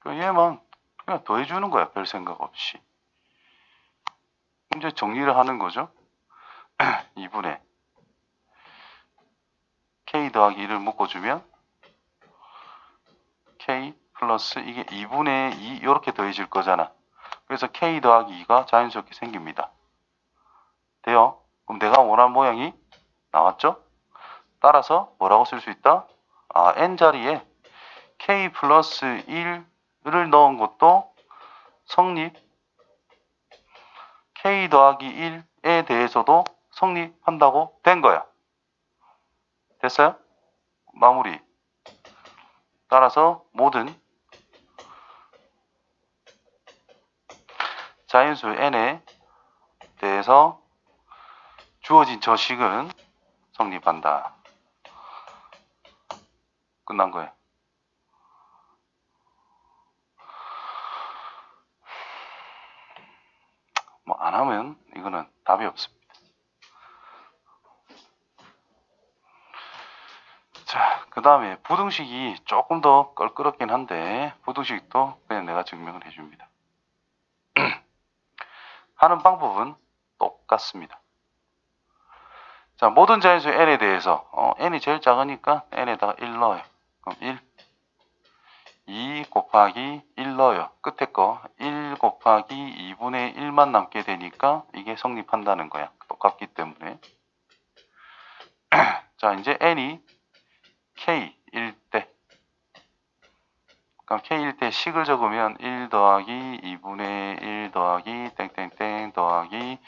얘만 그냥 더해주는 거야. 별 생각 없이. 이제 정리를 하는 거죠. 2분의 k 더하기 1을 묶어주면 k 플러스 이게 2분의 2 이렇게 더해질 거잖아. 그래서 k 더하기 2가 자연스럽게 생깁니다. 돼요? 그럼 내가 원하는 모양이 나왔죠? 따라서 뭐라고 쓸 수 있다? n자리에 k 플러스 1을 넣은 것도 성립, k 더하기 1에 대해서도 성립한다고 된 거야. 됐어요? 마무리. 따라서 모든 자연수 n에 대해서 주어진 저 식은 성립한다. 끝난 거예요. 뭐 안 하면 이거는 답이 없습니다. 자, 그 다음에 부등식이 조금 더 껄끄럽긴 한데 부등식도 그냥 내가 증명을 해줍니다. 하는 방법은 똑같습니다. 자, 모든 자연수 n에 대해서 n이 제일 작으니까 n에다가 1 넣어요. 그럼 1, 2 곱하기 1 넣어요. 끝에 거 1 곱하기 2분의 1만 남게 되니까 이게 성립한다는 거야. 똑같기 때문에. 자, 이제 n이 k일 때, 그럼 k일 때 식을 적으면 1 더하기 2분의 1 더하기 땡땡땡 더하기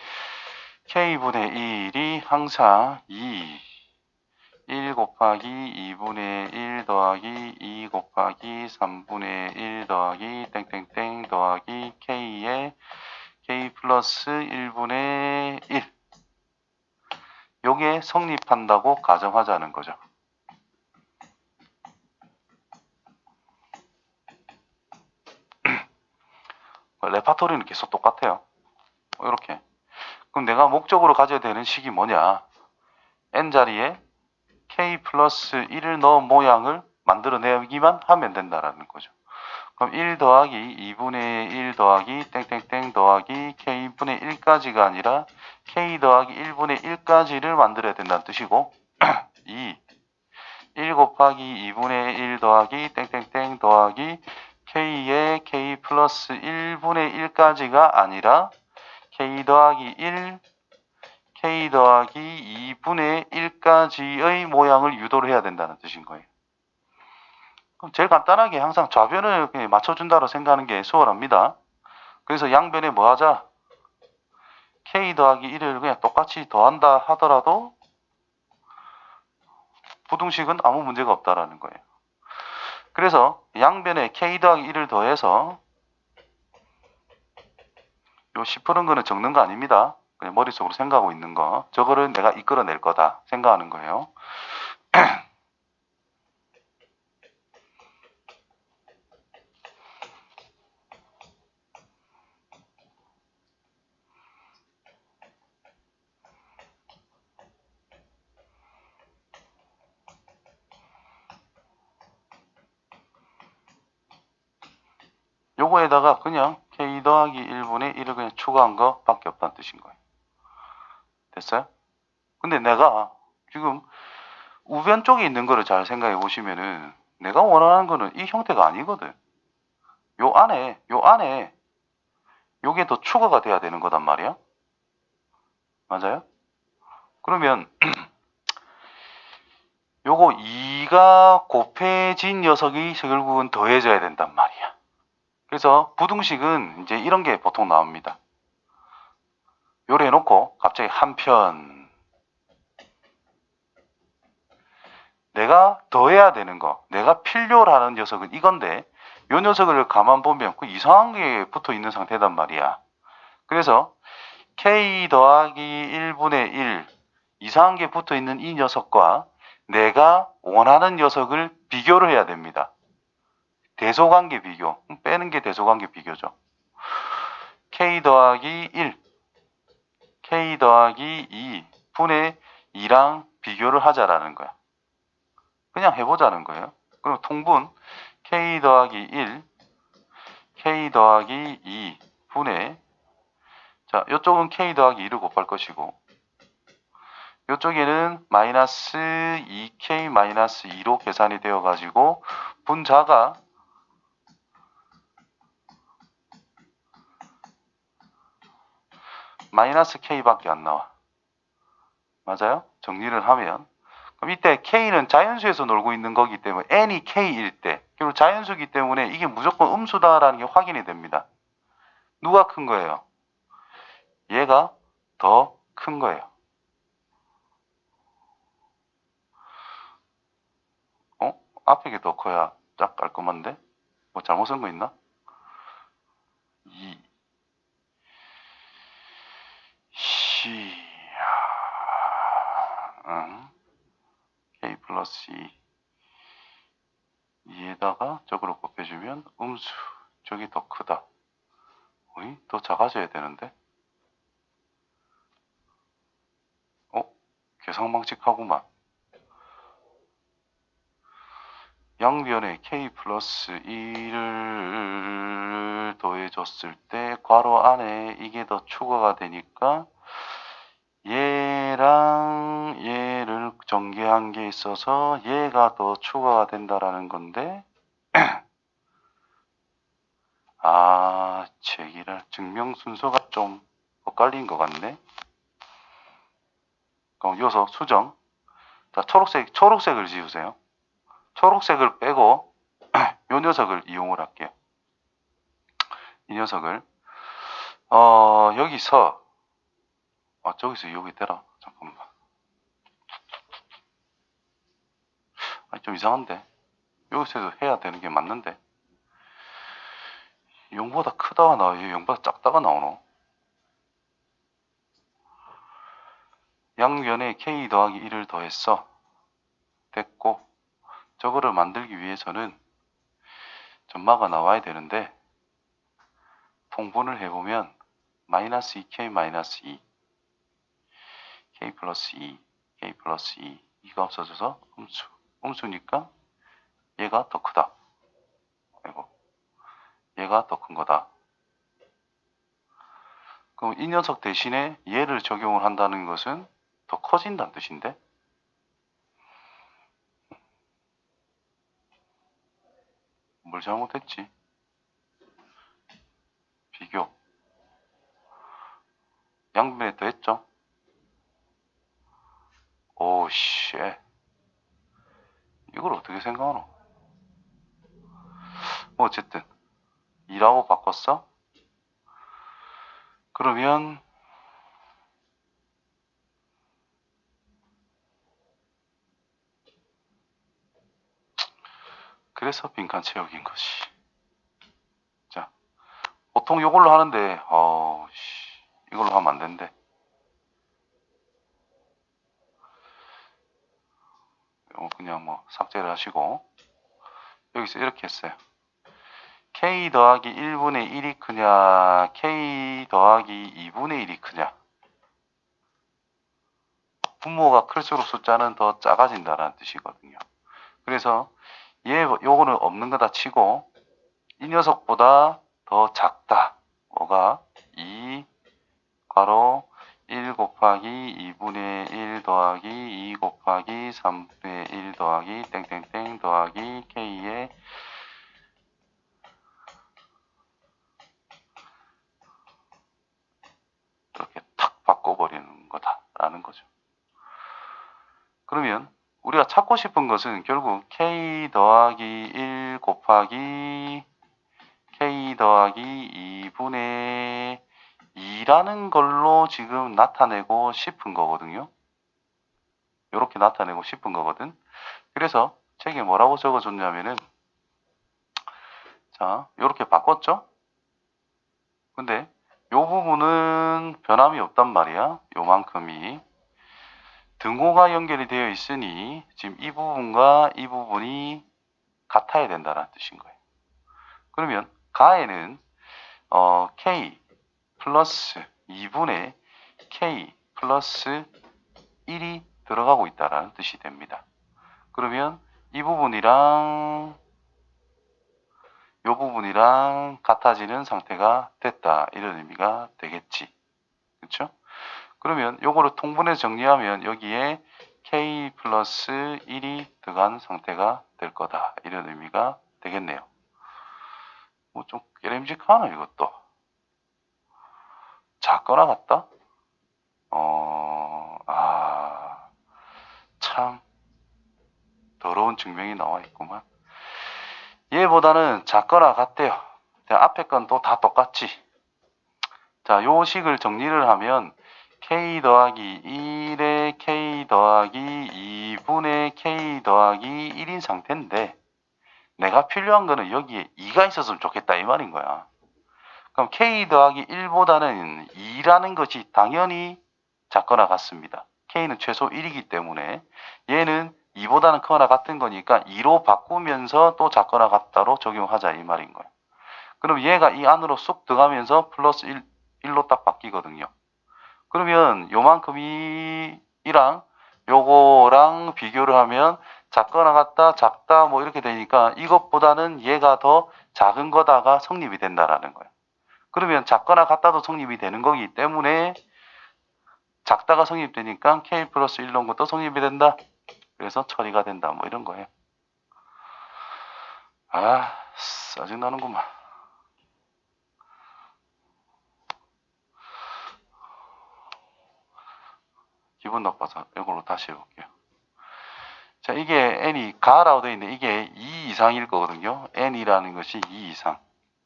k분의 1이 항상 1 곱하기 2분의 1 더하기 2 곱하기 3분의 1 더하기 땡땡땡 더하기 k의 k 플러스 1분의 1. 요게 성립한다고 가정하자는 거죠. 레파토리는 계속 똑같아요. 이렇게. 그럼 내가 목적으로 가져야 되는 식이 뭐냐? n자리에 k 플러스 1을 넣은 모양을 만들어내기만 하면 된다라는 거죠. 그럼 1 더하기 2분의 1 더하기 땡땡땡 더하기 k분의 1까지가 아니라 k 더하기 1분의 1까지를 만들어야 된다는 뜻이고 1 곱하기 2분의 1 더하기 땡땡땡 더하기 k의 k 플러스 1분의 1까지가 아니라 k 더하기 1, k 더하기 2분의 1까지의 모양을 유도를 해야 된다는 뜻인 거예요. 그럼 제일 간단하게 항상 좌변을 맞춰준다고 생각하는 게 수월합니다. 그래서 양변에 뭐 하자? k 더하기 1을 그냥 똑같이 더한다 하더라도 부등식은 아무 문제가 없다라는 거예요. 그래서 양변에 k 더하기 1을 더해서 요 10%는 거는 적는 거 아닙니다. 그냥 머릿속으로 생각하고 있는 거. 저거를 내가 이끌어낼 거다 생각하는 거예요. 요거에다가 그냥 k 더하기 1분의 1을 그냥 추가한 거 밖에 없다는 뜻인 거예요. 됐어요? 근데 내가 지금 우변 쪽에 있는 거를 잘 생각해 보시면은 내가 원하는 거는 이 형태가 아니거든. 요 안에 요게 더 추가가 돼야 되는 거단 말이야. 맞아요? 그러면 요거 2가 곱해진 녀석이 결국은 더해져야 된단 말이야. 그래서 부등식은 이제 이런 게 보통 나옵니다. 요래 해놓고 갑자기 한편 내가 더해야 되는 거, 내가 필요로 하는 녀석은 이건데 요 녀석을 가만 보면 그 이상한 게 붙어 있는 상태단 말이야. 그래서 k 더하기 1분의 1 이상한 게 붙어 있는 이 녀석과 내가 원하는 녀석을 비교를 해야 됩니다. 대소관계 비교. 빼는 게 대소관계 비교죠. k 더하기 1, k 더하기 2 분의 2랑 비교를 하자라는 거야. 그냥 해보자는 거예요. 그럼 통분 k 더하기 1, k 더하기 2 분의 자, 이쪽은 k 더하기 2를 곱할 것이고 이쪽에는 마이너스 2k 마이너스 2로 계산이 되어 가지고 분자가 마이너스 k밖에 안 나와. 맞아요? 정리를 하면 그럼 이때 k는 자연수에서 놀고 있는 거기 때문에 n이 k일 때 그리고 자연수기 때문에 이게 무조건 음수다라는 게 확인이 됩니다. 누가 큰 거예요? 얘가 더 큰 거예요. 앞에 게 더 커야 딱 깔끔한데? 뭐 잘못 쓴 거 있나? 2, 응. K 플러스 2에다가 적으로 곱해주면 음수 저기 더 크다. 어이? 더 작아져야 되는데? 계상망측하구만. 양변에 K 플러스 1을 더해줬을 때 괄호 안에 이게 더 추가가 되니까 얘랑 얘를 전개한 게 있어서 얘가 더 추가가 된다라는 건데 제기를 증명 순서가 좀 엇갈린 것 같네. 그럼 요소 수정. 자, 초록색을 지우세요. 초록색을 빼고 요 녀석을 이용을 할게요. 이 녀석을 여기서 저기서 여기 대라. 잠깐만. 좀 이상한데. 여기서 해야 되는 게 맞는데. 0보다 크다가 나와요? 0보다 작다가 나오노? 양변에 K 더하기 1을 더했어. 됐고 저거를 만들기 위해서는 전마가 나와야 되는데 통분을 해보면 마이너스 2K 마이너스 2 K 플러스 2 K 플러스 2 이가 없어져서 음수니까 얘가 더 크다. 아이고, 얘가 더 큰 거다. 그럼 이 녀석 대신에 얘를 적용을 한다는 것은 더 커진다는 뜻인데? 뭘 잘못했지? 비교. 양변에 더했죠? 오씨. 이걸 어떻게 생각하노? 뭐 어쨌든 2라고 바꿨어? 그러면 그래서 빈칸 채우기인 것이. 자, 보통 이걸로 하는데 이걸로 하면 안 된대. 그냥 뭐 삭제를 하시고 여기서 이렇게 했어요. K 더하기 1분의 1이 크냐 K 더하기 2분의 1이 크냐. 분모가 클수록 숫자는 더 작아진다는 뜻이거든요. 그래서 요거는 없는 거다 치고 이 녀석보다 더 작다. 뭐가 2 괄호 1 곱하기 2분의 1 더하기 2 곱하기 3분의 1 더하기 땡땡땡 더하기 K의 이렇게 탁 바꿔버리는 거다라는 거죠. 그러면 우리가 찾고 싶은 것은 결국 K 더하기 1 곱하기 K 더하기 2분의 2라는 걸로 지금 나타내고 싶은 거거든요. 이렇게 나타내고 싶은 거거든. 그래서 책에 뭐라고 적어줬냐면은 자, 이렇게 바꿨죠? 근데 요 부분은 변함이 없단 말이야. 요만큼이. 등호가 연결이 되어 있으니 지금 이 부분과 이 부분이 같아야 된다는 뜻인 거예요. 그러면 가에는 K 플러스 2분의 K 플러스 1이 들어가고 있다는 뜻이 됩니다. 그러면 이 부분이랑 이 부분이랑 같아지는 상태가 됐다. 이런 의미가 되겠지. 그렇죠? 그러면 요거를 통분해서 정리하면 여기에 K 플러스 1이 들어간 상태가 될 거다. 이런 의미가 되겠네요. 뭐 좀 깨름직하나 이것도. 작거나 같다? 참 더러운 증명이 나와 있구만. 얘보다는 작거나 같대요. 앞에 건 또 다 똑같지. 자, 요 식을 정리를 하면 k 더하기 1에 k 더하기 2분의 k 더하기 1인 상태인데 내가 필요한 거는 여기에 2가 있었으면 좋겠다 이 말인 거야. 그럼 k 더하기 1보다는 2라는 것이 당연히 작거나 같습니다. k는 최소 1이기 때문에 얘는 2보다는 크거나 같은 거니까 2로 바꾸면서 또 작거나 같다로 적용하자 이 말인 거야. 그럼 얘가 이 안으로 쑥 들어가면서 플러스 1로 딱 바뀌거든요. 그러면 요만큼이랑 요거랑 비교를 하면 작거나 같다, 작다 뭐 이렇게 되니까 이것보다는 얘가 더 작은 거다가 성립이 된다라는 거예요. 그러면 작거나 같다도 성립이 되는 거기 때문에 작다가 성립되니까 k 플러스 1 넣은 것도 성립이 된다. 그래서 처리가 된다. 뭐 이런 거예요. 아, 짜증나는구만. 기분 나빠서 이걸로 다시 해볼게요. 자, 이게 n이 가라고 되어 있는데 이게 2 이상일 거거든요. n이라는 것이 2 이상.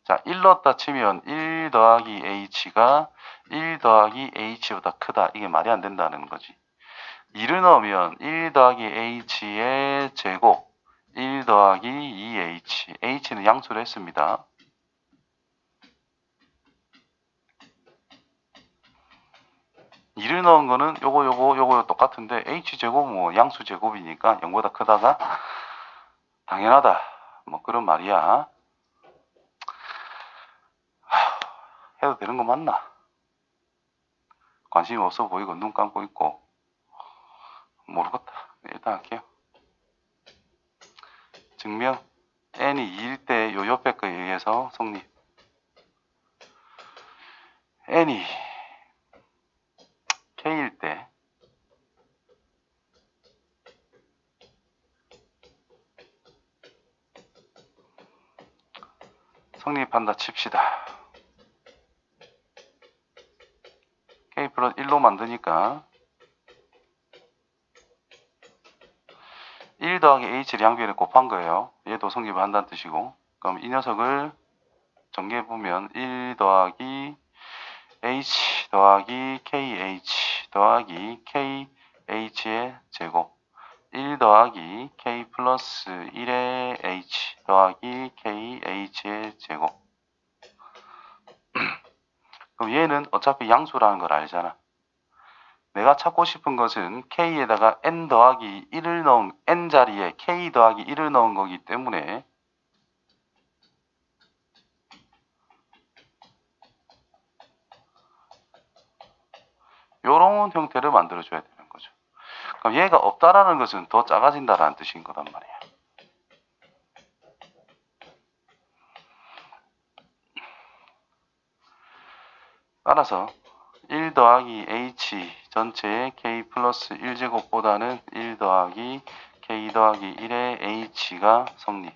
자, 1 넣었다 치면 1 더하기 h가 1 더하기 h보다 크다. 이게 말이 안 된다는 거지. 2를 넣으면 1 더하기 h의 제곱 1 더하기 2h. h는 양수를 했습니다. 2를 넣은 거는 요거 똑같은데 h제곱은 뭐 양수제곱이니까 0보다 크다가 당연하다. 뭐 그런 말이야. 해도 되는 거 맞나? 관심이 없어 보이고 눈 감고 있고 모르겠다. 일단 할게요. 증명 n이 2일 때 요 옆에 거에 의해서 성립. n이 k일 때 성립한다 칩시다. k 플러스 1로 만드니까 1 더하기 h를 양변에 곱한 거예요. 얘도 성립을 한다는 뜻이고 그럼 이 녀석을 전개해보면 1 더하기 h 더하기 kh 더하기 kh의 제곱 1 더하기 k 플러스 1의 h 더하기 kh의 제곱 그럼 얘는 어차피 양수라는 걸 알잖아. 내가 찾고 싶은 것은 k에다가 n 더하기 1을 넣은 n 자리에 k 더하기 1을 넣은 거기 때문에 요런 형태를 만들어줘야 되는 거죠. 그럼 얘가 없다라는 것은 더 작아진다라는 뜻인 거란 말이야. 따라서 1 더하기 h 전체의 k 플러스 1제곱보다는 1 더하기 k 더하기 1의 h가 성립.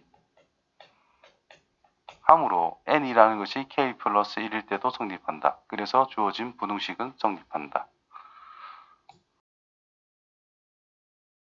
함으로 n이라는 것이 k 플러스 1일 때도 성립한다. 그래서 주어진 부등식은 성립한다.